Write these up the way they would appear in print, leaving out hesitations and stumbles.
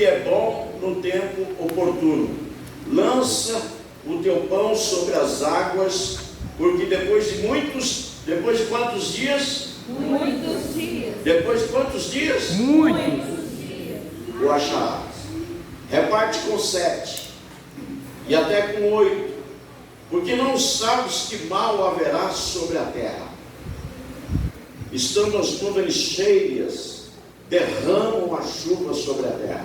que é bom no tempo oportuno. Lança o teu pão sobre as águas, porque depois de quantos dias? Muitos dias. Depois de quantos dias? Muitos dias. O acharás. Reparte com 7 e até com 8, porque não sabes que mal haverá sobre a terra. Estando as nuvens cheias, derramam a chuva sobre a terra,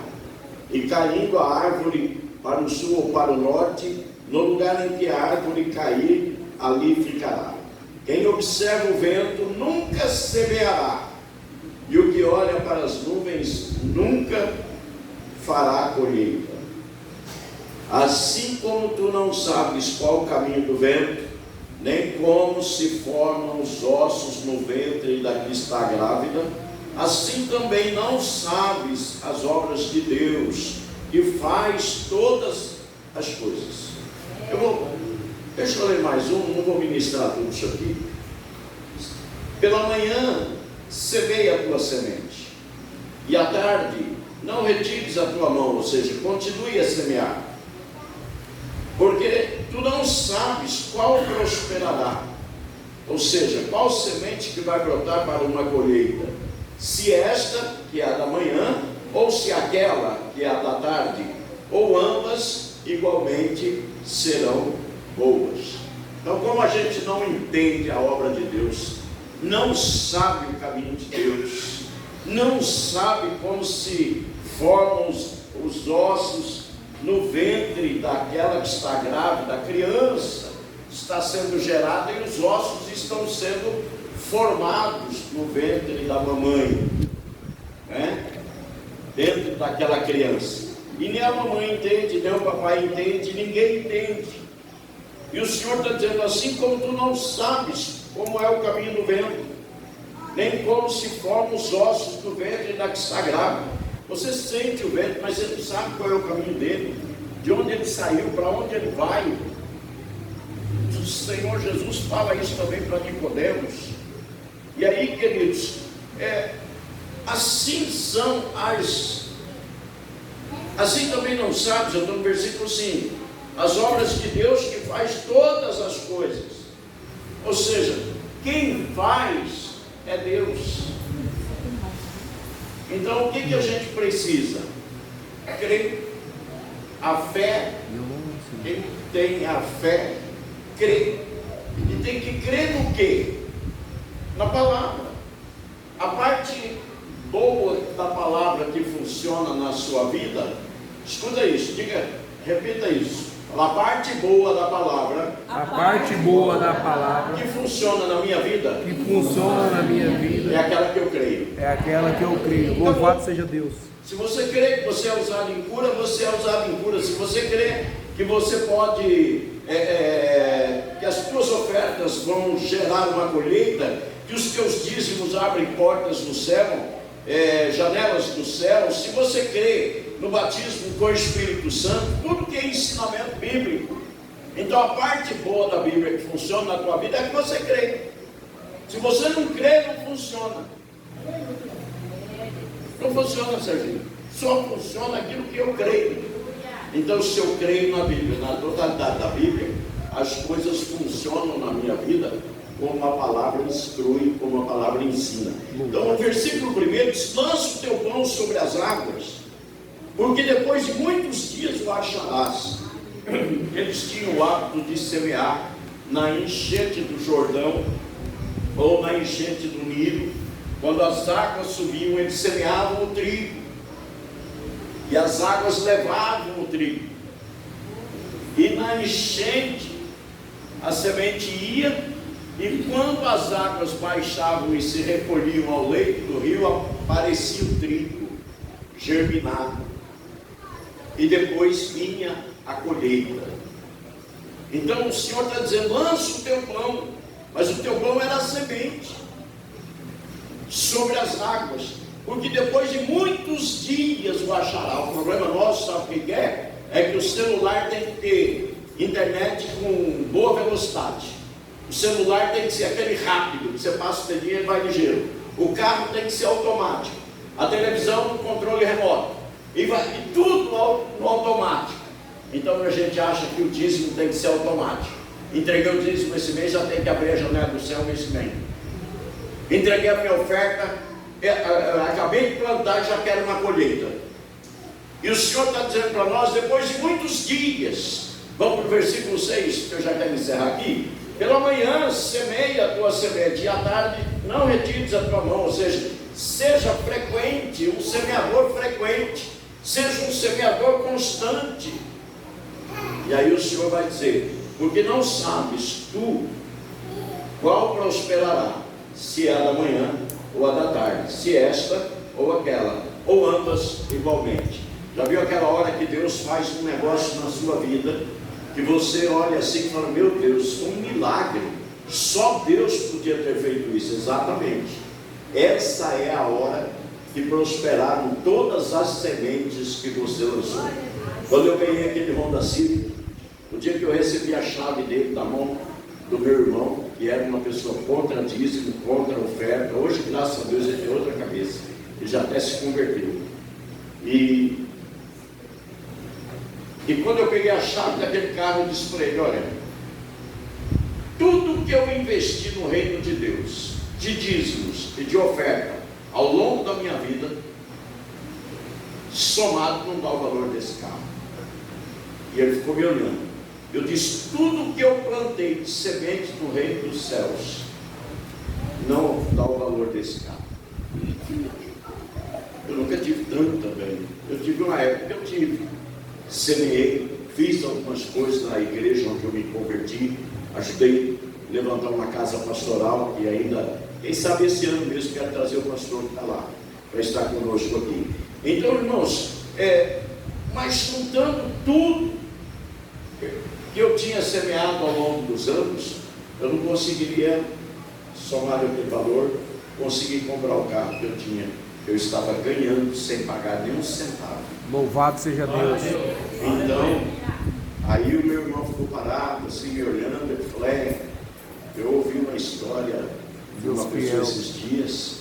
e caindo a árvore para o sul ou para o norte, no lugar em que a árvore cair, ali ficará. Quem observa o vento nunca semeará, e o que olha para as nuvens nunca fará colheita. Assim como tu não sabes qual o caminho do vento, nem como se formam os ossos no ventre da que está grávida, assim também não sabes as obras de Deus, que faz todas as coisas. Deixa eu ler mais um, não vou ministrar tudo isso aqui. Pela manhã semeia a tua semente, e à tarde não retires a tua mão, ou seja, continue a semear, porque tu não sabes qual prosperará, ou seja, qual semente que vai brotar para uma colheita, se esta, que é a da manhã, ou se aquela, que é a da tarde, ou ambas igualmente serão boas. Então, como a gente não entende a obra de Deus, não sabe o caminho de Deus, não sabe como se formam os ossos no ventre daquela que está grávida, a criança está sendo gerada e os ossos estão sendo formados no ventre da mamãe, né? Dentro daquela criança. E nem a mamãe entende, nem o papai entende, ninguém entende. E o Senhor está dizendo, assim como tu não sabes como é o caminho do vento, nem como se formam os ossos do ventre da que está grávida. Você sente o vento, mas você não sabe qual é o caminho dele, de onde ele saiu, para onde ele vai. O Senhor Jesus fala isso também para Nicodemos. E aí, queridos, assim são assim também não sabes, eu estou no versículo 5, as obras de Deus que faz todas as coisas. Ou seja, quem faz é Deus. Então o que a gente precisa? Crer. A fé, quem tem a fé, crê. E tem que crer no quê? Na palavra. A parte boa da palavra que funciona na sua vida, escuta isso, repita isso. A parte boa da palavra. A parte boa da palavra que funciona na minha vida. Que funciona na minha vida. É aquela que eu creio. É aquela que eu creio. Louvado seja Deus. Se você crê que você é usado em cura, você é usado em cura. Se você crê que você pode, que as tuas ofertas vão gerar uma colheita, que os teus dízimos abrem portas no céu, janelas do céu, se você crê no batismo com o Espírito Santo, tudo que é ensinamento bíblico. Então a parte boa da Bíblia que funciona na tua vida é que você crê. Se você não crê, não funciona. Não funciona, Serginho. Só funciona aquilo que eu creio. Então, se eu creio na Bíblia, na totalidade da Bíblia, as coisas funcionam na minha vida como a palavra instrui, como a palavra ensina. Então, no versículo 1 diz: lança o teu pão sobre as águas, porque depois de muitos dias o acharás. Eles tinham o hábito de semear na enchente do Jordão ou na enchente do Nilo. Quando as águas subiam, eles semeavam o trigo, e as águas levavam o trigo, e na enchente a semente ia, e quando as águas baixavam e se recolhiam ao leito do rio, aparecia o trigo germinado, e depois vinha a colheita. Então o Senhor está dizendo: lança o teu pão, mas o teu pão era a semente sobre as águas, porque depois de muitos dias o achará. O problema nosso, sabe o que é? É que o celular tem que ter internet com boa velocidade. O celular tem que ser aquele rápido, que você passa o dedinho e ele vai ligeiro. O carro tem que ser automático. A televisão no controle remoto. e tudo no automático. Então a gente acha que o dízimo tem que ser automático. Entreguei o dízimo esse mês, já tem que abrir a janela do céu mês que vem. Entreguei a minha oferta, acabei de plantar e já quero uma colheita. E o Senhor está dizendo para nós, depois de muitos dias, vamos para o versículo 6, que eu já quero encerrar aqui. Pela manhã semeia a tua semente, e à tarde não retires a tua mão. Ou seja frequente, um semeador frequente, seja um semeador constante. E aí o Senhor vai dizer, porque não sabes tu qual prosperará, se é a da manhã ou a da tarde, se esta ou aquela, ou ambas igualmente. Já viu aquela hora que Deus faz um negócio na sua vida, que você olha assim e fala, meu Deus, um milagre, só Deus podia ter feito isso. Exatamente, essa é a hora que prosperaram todas as sementes que você lançou. Quando eu ganhei aquele Honda Civic, o dia que eu recebi a chave dele da mão do meu irmão, que era uma pessoa contra dízimo, contra oferta, hoje graças a Deus ele tem outra cabeça, ele já até se converteu. E quando eu peguei a chave daquele carro, eu disse para ele, olha, tudo que eu investi no reino de Deus, de dízimos e de oferta, ao longo da minha vida, somado não dá o valor desse carro. E ele ficou me olhando. Eu disse, tudo que eu plantei de semente no reino dos céus, não dá o valor desse carro. Eu nunca tive tanto também. Eu tive uma época que eu tive. Semeei, fiz algumas coisas na igreja onde eu me converti, ajudei a levantar uma casa pastoral e ainda, quem sabe esse ano mesmo quero trazer o pastor que está lá, para estar conosco aqui. Então, irmãos, mas juntando tudo que eu tinha semeado ao longo dos anos, eu não conseguiria somar aquele valor, conseguir comprar o carro que eu tinha. Eu estava ganhando sem pagar nenhum centavo. Louvado seja Deus. Então, aí o meu irmão ficou parado, assim, me olhando. Eu falei, eu ouvi uma história de uma pessoa esses dias.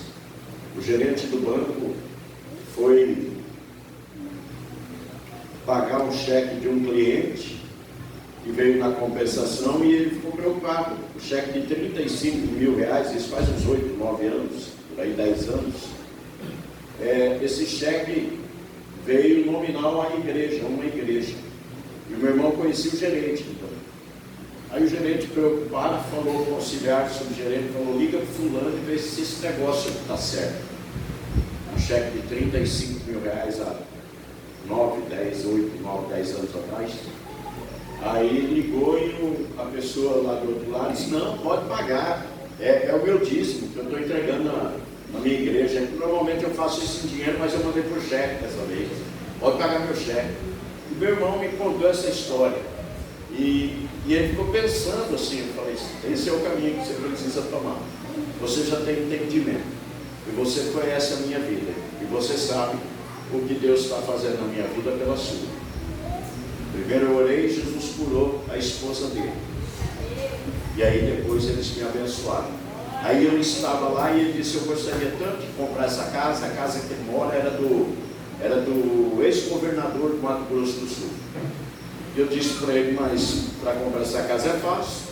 O gerente do banco foi pagar um cheque de um cliente e veio na compensação e ele ficou preocupado. O cheque de 35 mil reais, isso faz uns 8, 9 anos, por aí 10 anos. Esse cheque veio nominal à igreja, uma igreja. E o meu irmão conhecia o gerente. Então. Aí o gerente, preocupado, falou com o auxiliar subgerente, falou, liga para o fulano e vê se esse negócio está certo. Um cheque de 35 mil reais há 9, 10, 8, 9, 10 anos atrás. Aí ligou e a pessoa lá do outro lado disse, não, pode pagar. É o meu dízimo que eu estou entregando na minha igreja. Normalmente eu faço isso em dinheiro, mas eu mandei por cheque dessa vez. Pode pagar meu cheque. E meu irmão me contou essa história. E ele ficou pensando assim, eu falei, esse é o caminho que você precisa tomar. Você já tem entendimento. E você conhece a minha vida. E você sabe o que Deus está fazendo na minha vida pela sua. Primeiro eu orei e Jesus curou a esposa dele. E aí depois eles me abençoaram. Aí eu estava lá e ele disse, eu gostaria tanto de comprar essa casa. A casa que ele mora era do ex-governador do Mato Grosso do Sul. Eu disse para ele, mas para comprar essa casa é fácil.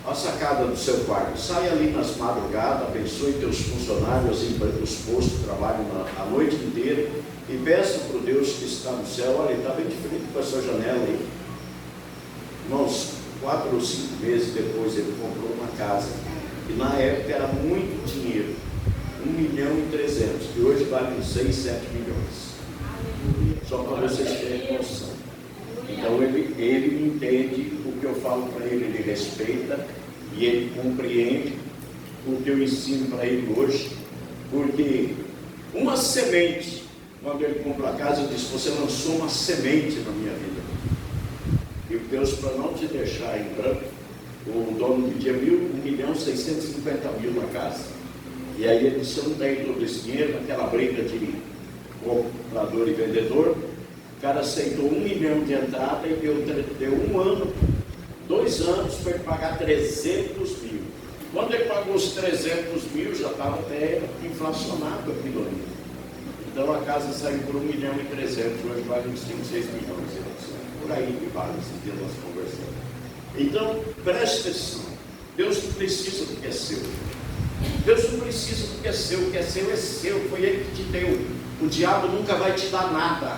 A sacada do seu quarto, sai ali nas madrugadas, abençoe teus funcionários, os postos trabalham a noite inteira e peça para o Deus que está no céu. Olha, ele está bem diferente com essa janela aí. Irmãos, 4 ou 5 meses depois ele comprou uma casa e na época era muito dinheiro, 1.300.000, que hoje vale uns 6, 7 milhões. Só para vocês terem noção. Então ele entende o que eu falo para ele, ele respeita e ele compreende o que eu ensino para ele hoje, porque uma semente, quando ele comprou a casa, eu disse, você lançou uma semente na minha vida. E Deus, para não te deixar em branco, o dono pedia 1.650.000 na casa. E aí ele disse, eu não tenho todo esse dinheiro, naquela briga de comprador e vendedor. O cara aceitou 1 milhão de entrada e deu 1 ano, 2 anos para ele pagar 300 mil. Quando ele pagou os 300 mil, já estava até inflacionado aquilo ali. Então a casa saiu por 1.300.000, hoje vale uns 5, 6 milhões. Por aí que vale esse dia nós conversando. Então, preste atenção. Deus não precisa do que é seu. Deus não precisa do que é seu. O que é seu, foi Ele que te deu. O diabo nunca vai te dar nada.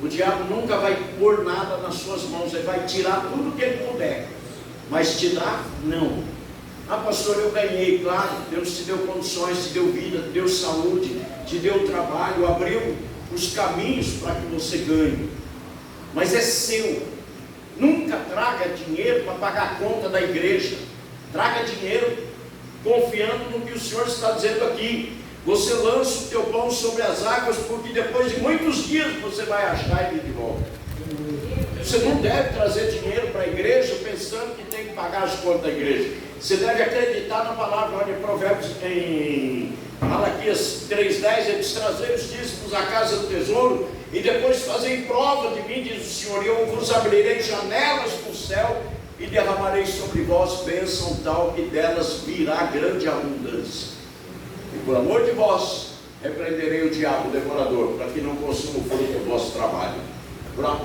O diabo nunca vai pôr nada nas suas mãos. Ele vai tirar tudo que ele puder. Mas te dar, não. Ah, pastor, eu ganhei, claro. Deus te deu condições, te deu vida, te deu saúde, te deu trabalho, abriu os caminhos para que você ganhe. Mas é seu. Nunca traga dinheiro para pagar a conta da igreja. Traga dinheiro confiando no que o Senhor está dizendo aqui. Você lança o teu pão sobre as águas, porque depois de muitos dias você vai achar ele de volta. Você não deve trazer dinheiro para a igreja pensando que tem que pagar as contas da igreja. Você deve acreditar na palavra. Olha, em Provérbios, em Malaquias 3,10, ele diz: trazer os dízimos à casa do tesouro e depois fazer prova de mim, diz o Senhor, e eu vos abrirei janelas do céu e derramarei sobre vós bênção tal que delas virá grande abundância. E por amor de vós repreenderei o diabo, o devorador, para que não consuma o fruto do vosso trabalho.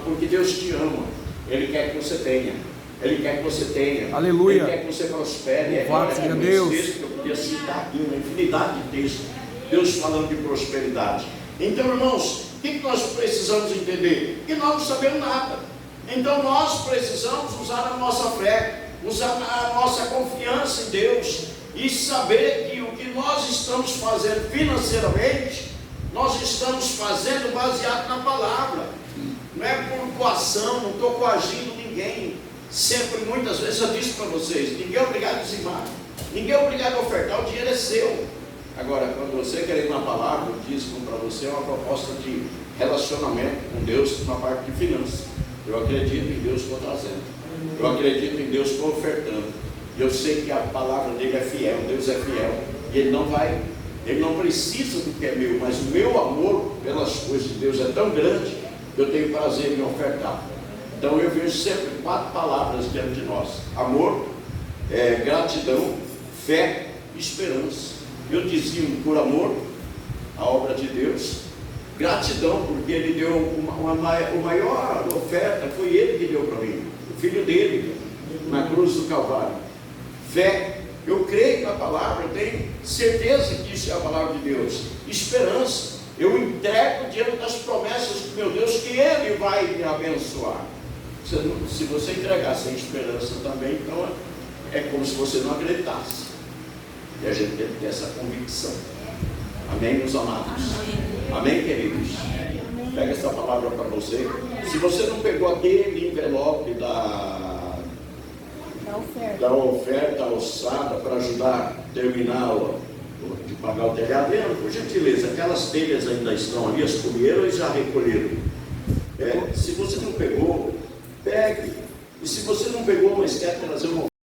Porque Deus te ama. Ele quer que você tenha. Ele quer que você tenha. Aleluia. Ele quer que você prospere. Louvado seja Deus. Texto que eu podia citar aqui, uma infinidade de textos. Deus falando de prosperidade. Então, irmãos, o que nós precisamos entender? Que nós não sabemos nada. Então nós precisamos usar a nossa fé, usar a nossa confiança em Deus e saber que o que nós estamos fazendo financeiramente, nós estamos fazendo baseado na palavra. Não é por coação, não estou coagindo ninguém. Sempre, muitas vezes eu disse para vocês, ninguém é obrigado a dizimar, ninguém é obrigado a ofertar, o dinheiro é seu. Agora, quando você quer ir na palavra, o dízimo para você é uma proposta de relacionamento com Deus na parte de finanças. Eu acredito em Deus estou trazendo. Eu acredito em Deus estou ofertando. E eu sei que a palavra dele é fiel, Deus é fiel. E ele não precisa do que é meu, mas o meu amor pelas coisas de Deus é tão grande que eu tenho prazer em ofertar. Então eu vejo sempre 4 palavras diante de nós: amor, gratidão, fé e esperança. Eu dizia por amor, a obra de Deus. Gratidão, porque Ele deu a maior oferta, foi Ele que deu para mim, o Filho dele, na cruz do Calvário. Fé, eu creio na palavra, eu tenho certeza que isso é a palavra de Deus. Esperança, eu entrego diante das promessas do meu Deus, que Ele vai me abençoar. Se você entregar sem esperança também, então é como se você não acreditasse. E a gente tem que ter essa convicção. Amém, meus amados? Amém, queridos? Pega essa palavra para você. Se você não pegou aquele envelope da oferta alçada para ajudar a terminar de pagar o telhado, por gentileza, aquelas telhas ainda estão ali, as colheram e já recolheram. Se você não pegou, pegue. E se você não pegou, mas quer trazer uma